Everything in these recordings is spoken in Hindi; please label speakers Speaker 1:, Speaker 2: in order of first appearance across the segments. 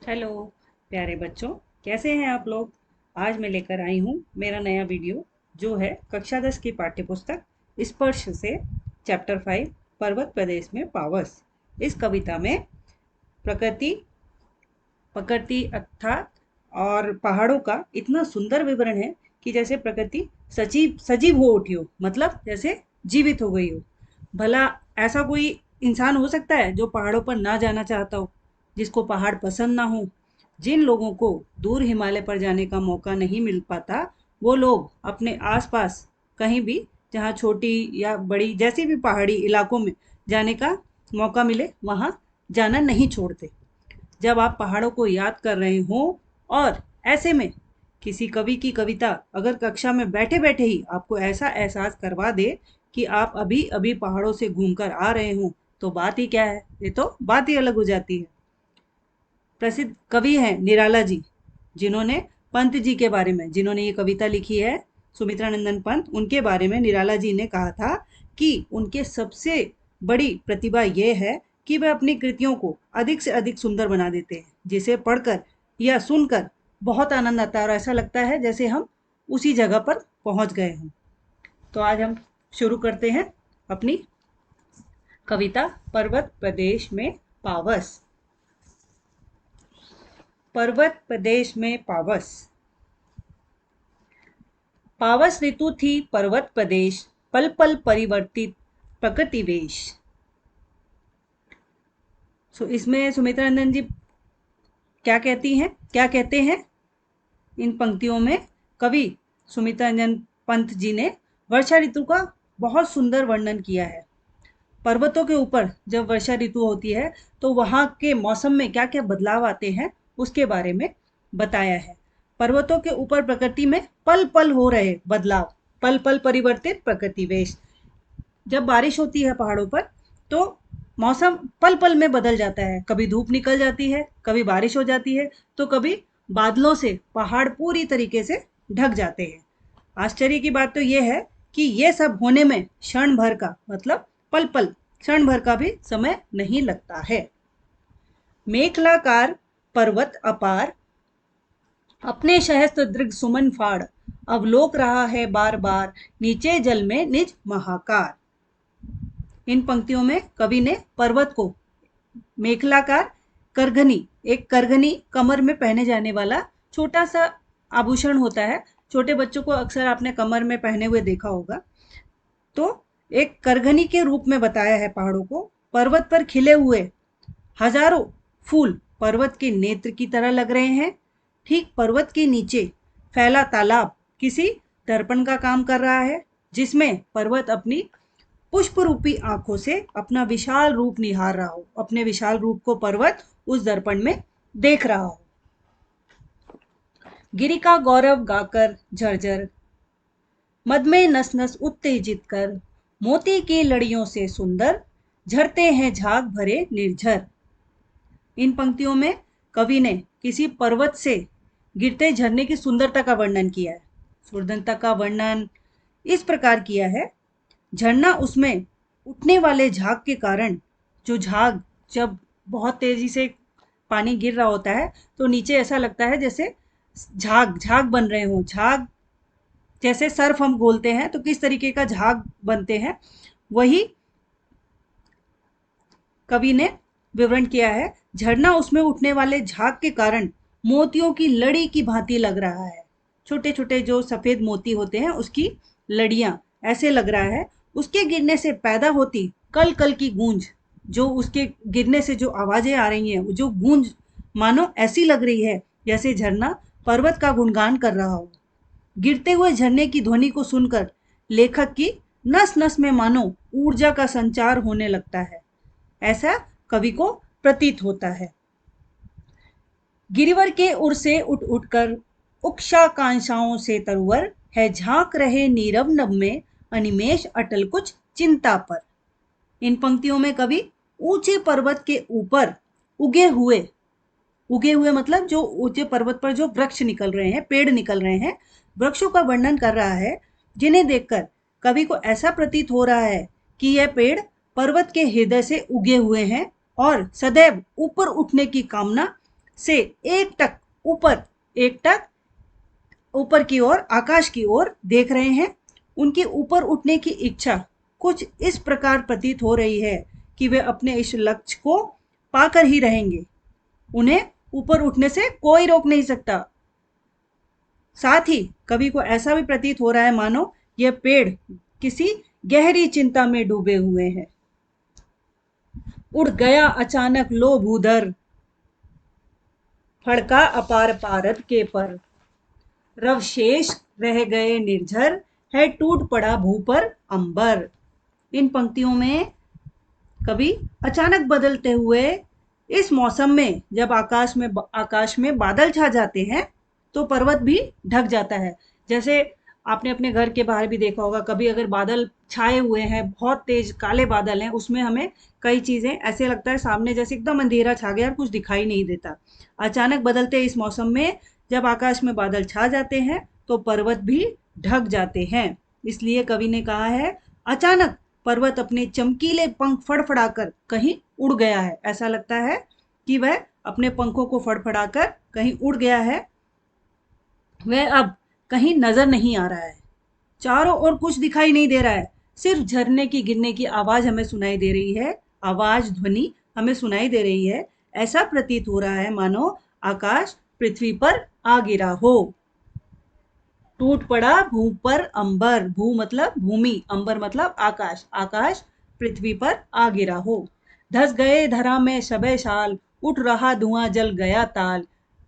Speaker 1: हेलो प्यारे बच्चों, कैसे हैं आप लोग। आज मैं लेकर आई हूँ मेरा नया वीडियो जो है कक्षा 10 की पाठ्य पुस्तक स्पर्श से चैप्टर 5 पर्वत प्रदेश में पावस। इस कविता में प्रकृति प्रकृति अर्थात और पहाड़ों का इतना सुंदर विवरण है कि जैसे प्रकृति सजीव सजीव हो उठी हो, मतलब जैसे जीवित हो गई हो। भला ऐसा कोई इंसान हो सकता है जो पहाड़ों पर ना जाना चाहता हो, जिसको पहाड़ पसंद ना हो। जिन लोगों को दूर हिमालय पर जाने का मौका नहीं मिल पाता, वो लोग अपने आसपास कहीं भी, जहाँ छोटी या बड़ी जैसी भी पहाड़ी इलाकों में जाने का मौका मिले, वहाँ जाना नहीं छोड़ते। जब आप पहाड़ों को याद कर रहे हो और ऐसे में किसी कवि की कविता अगर कक्षा में बैठे बैठे ही आपको ऐसा एहसास करवा दे कि आप अभी अभी पहाड़ों से घूमकर आ रहे हो, तो बात ही क्या है, ये तो बात ही अलग हो जाती है। प्रसिद्ध कवि हैं निराला जी, जिन्होंने पंत जी के बारे में, जिन्होंने ये कविता लिखी है, सुमित्रा नंदन पंत, उनके बारे में निराला जी ने कहा था कि उनके सबसे बड़ी प्रतिभा ये है कि वह अपनी कृतियों को अधिक से अधिक सुंदर बना देते हैं, जिसे पढ़कर या सुनकर बहुत आनंद आता है और ऐसा लगता है जैसे हम उसी जगह पर पहुंच गए हों। तो आज हम शुरू करते हैं अपनी कविता पर्वत प्रदेश में पावस। पर्वत प्रदेश में पावस। पावस ऋतु थी पर्वत प्रदेश, पल पल परिवर्तित प्रकृति वेश। इसमें सुमित्रा नंदन जी क्या कहते हैं इन पंक्तियों में। कवि सुमित्रा नंदन पंत जी ने वर्षा ऋतु का बहुत सुंदर वर्णन किया है। पर्वतों के ऊपर जब वर्षा ऋतु होती है तो वहां के मौसम में क्या क्या बदलाव आते हैं उसके बारे में बताया है। पर्वतों के ऊपर प्रकृति में पल पल हो रहे बदलाव, पल पल परिवर्तित प्रकृति वेश। जब बारिश होती है पहाड़ों पर तो मौसम पल पल में बदल जाता है, कभी धूप निकल जाती है, कभी बारिश हो जाती है, तो कभी बादलों से पहाड़ पूरी तरीके से ढक जाते हैं। आश्चर्य की बात तो यह है कि ये सब होने में क्षण भर का, मतलब पल पल क्षण भर का भी समय नहीं लगता है। मेखलाकार पर्वत अपार, अपने सहस्त्र दृग सुमन फाड़, अवलोक रहा है बार बार, नीचे जल में निज महाकार। इन पंक्तियों में कवि ने पर्वत को मेखलाकार, करघनी, एक करघनी कमर में पहने जाने वाला छोटा सा आभूषण होता है, छोटे बच्चों को अक्सर आपने कमर में पहने हुए देखा होगा। तो एक करघनी के रूप में बताया है पहाड़ों को। पर्वत पर खिले हुए हजारों फूल पर्वत के नेत्र की तरह लग रहे हैं। ठीक पर्वत के नीचे फैला तालाब किसी दर्पण का काम कर रहा है, जिसमें पर्वत अपनी पुष्प रूपी आंखों से अपना विशाल रूप निहार रहा हो, अपने विशाल रूप को पर्वत उस दर्पण में देख रहा हो। गिरि का गौरव गाकर झरझर, मद में नस नस उत्तेजित कर, मोती की लड़ियों से सुंदर, झरते हैं झाग भरे निर्झर। इन पंक्तियों में कवि ने किसी पर्वत से गिरते झरने की सुंदरता का वर्णन किया है। सुंदरता का वर्णन इस प्रकार किया है, झरना उसमें उठने वाले झाग के कारण, जो झाग जब बहुत तेजी से पानी गिर रहा होता है तो नीचे ऐसा लगता है जैसे झाग झाग बन रहे हों। झाग जैसे सर्फ हम घोलते हैं तो किस तरीके का झाग बनते हैं, वही कवि ने विवरण किया है। झरना उसमें उठने वाले झाग के कारण मोतियों की लड़ी की भांति लग रहा है। छोटे छोटे जो सफेद मोती होते हैं उसकी लड़ियां ऐसे लग रहा है। उसके गिरने से पैदा होती कल कल की गूंज, जो उसके गिरने से जो आवाजें आ रही हैं, जो गूंज मानो ऐसी लग रही है जैसे झरना पर्वत का गुणगान कर रहा हो। गिरते हुए झरने की ध्वनि को सुनकर लेखक की नस नस में मानो ऊर्जा का संचार होने लगता है, ऐसा कवि को प्रतीत होता है। गिरिवर के उर से उठ उठकर उक्षाकांक्षाओं से तरुवर है, झांक रहे नीरव नभ में अनिमेष अटल कुछ चिंता पर। इन पंक्तियों में कवि ऊंचे पर्वत के ऊपर उगे हुए मतलब जो ऊंचे पर्वत पर जो वृक्ष निकल रहे हैं, पेड़ निकल रहे हैं, वृक्षों का वर्णन कर रहा है, जिन्हें देखकर कवि को ऐसा प्रतीत हो रहा है कि यह पेड़ पर्वत के हृदय से उगे हुए हैं और सदैव ऊपर उठने की कामना से एकटक ऊपर, एकटक ऊपर की ओर, आकाश की ओर देख रहे हैं। उनकी ऊपर उठने की इच्छा कुछ इस प्रकार प्रतीत हो रही है कि वे अपने इस लक्ष्य को पाकर ही रहेंगे। उन्हें ऊपर उठने से कोई रोक नहीं सकता। साथ ही कवि को ऐसा भी प्रतीत हो रहा है मानो यह पेड़ किसी गहरी चिंता में डूबे हुए हैं। उड़ गया अचानक लो भूधर, फड़का अपार पारद के पर, रवशेष रह गए निर्झर, है टूट पड़ा भू पर अंबर। इन पंक्तियों में कवि अचानक बदलते हुए इस मौसम में जब आकाश में बादल छा जाते हैं तो पर्वत भी ढक जाता है। जैसे आपने अपने घर के बाहर भी देखा होगा, कभी अगर बादल छाए हुए हैं, बहुत तेज काले बादल हैं, उसमें हमें कई चीजें ऐसे लगता है सामने जैसे एकदम अंधेरा छा गया और कुछ दिखाई नहीं देता। अचानक बदलते इस मौसम में जब आकाश में बादल छा जाते हैं तो पर्वत भी ढक जाते हैं। इसलिए कवि ने कहा है अचानक पर्वत अपने चमकीले पंख फड़फड़ाकर कहीं उड़ गया है। ऐसा लगता है कि वह अपने पंखों को फड़फड़ाकर कहीं उड़ गया है, वह अब कहीं नजर नहीं आ रहा है। चारों ओर कुछ दिखाई नहीं दे रहा है, सिर्फ झरने की गिरने की आवाज हमें सुनाई दे रही है। आवाज ध्वनि हमें सुनाई दे रही है। ऐसा प्रतीत हो रहा है मानो आकाश पृथ्वी पर आ गिरा हो। टूट पड़ा भू पर अंबर, भू मतलब भूमि, अंबर मतलब आकाश, आकाश पृथ्वी पर आ गिरा हो। धस गए धरा में शबे शाल, उठ रहा धुआं जल गया ताल,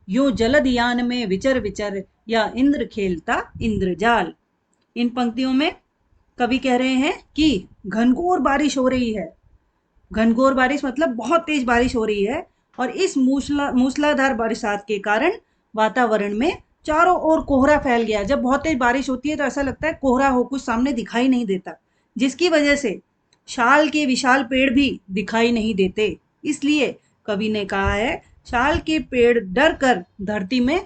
Speaker 1: यूं जलद यान में विचर विचर, या इंद्र खेलता इंद्रजाल। इन पंक्तियों में कवि कह रहे हैं कि घनघोर बारिश हो रही है। घनघोर बारिश मतलब बहुत तेज बारिश हो रही है और इस मूसलाधार बरसात के कारण वातावरण में चारों ओर कोहरा फैल गया। जब बहुत तेज बारिश होती है तो ऐसा लगता है कोहरा हो, कुछ सामने दिखाई नहीं देता, जिसकी वजह से शाल के विशाल पेड़ भी दिखाई नहीं देते। इसलिए कवि ने कहा है शाल के पेड़ डर कर धरती में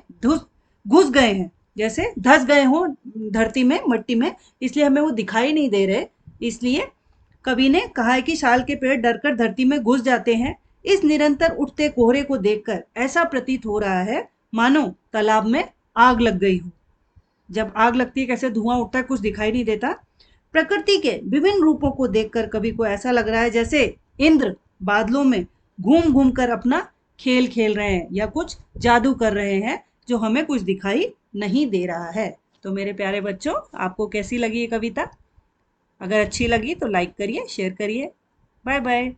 Speaker 1: घुस गए हैं, जैसे धस गए हो धरती में, मिट्टी में, इसलिए हमें वो दिखाई नहीं दे रहे। इसलिए कवि ने कहा है कि शाल के पेड़ डरकर धरती में घुस जाते हैं। इस निरंतर उठते कोहरे को देखकर ऐसा प्रतीत हो रहा है मानो तालाब में आग लग गई हो। जब आग लगती है कैसे धुआं उठता है, कुछ दिखाई नहीं देता। प्रकृति के विभिन्न रूपों को देखकर कवि को ऐसा लग रहा है जैसे इंद्र बादलों में घूम घूम कर अपना खेल खेल रहे हैं या कुछ जादू कर रहे हैं जो हमें कुछ दिखाई नहीं दे रहा है। तो मेरे प्यारे बच्चों, आपको कैसी लगी ये कविता? अगर अच्छी लगी तो लाइक करिए, शेयर करिए। Bye bye.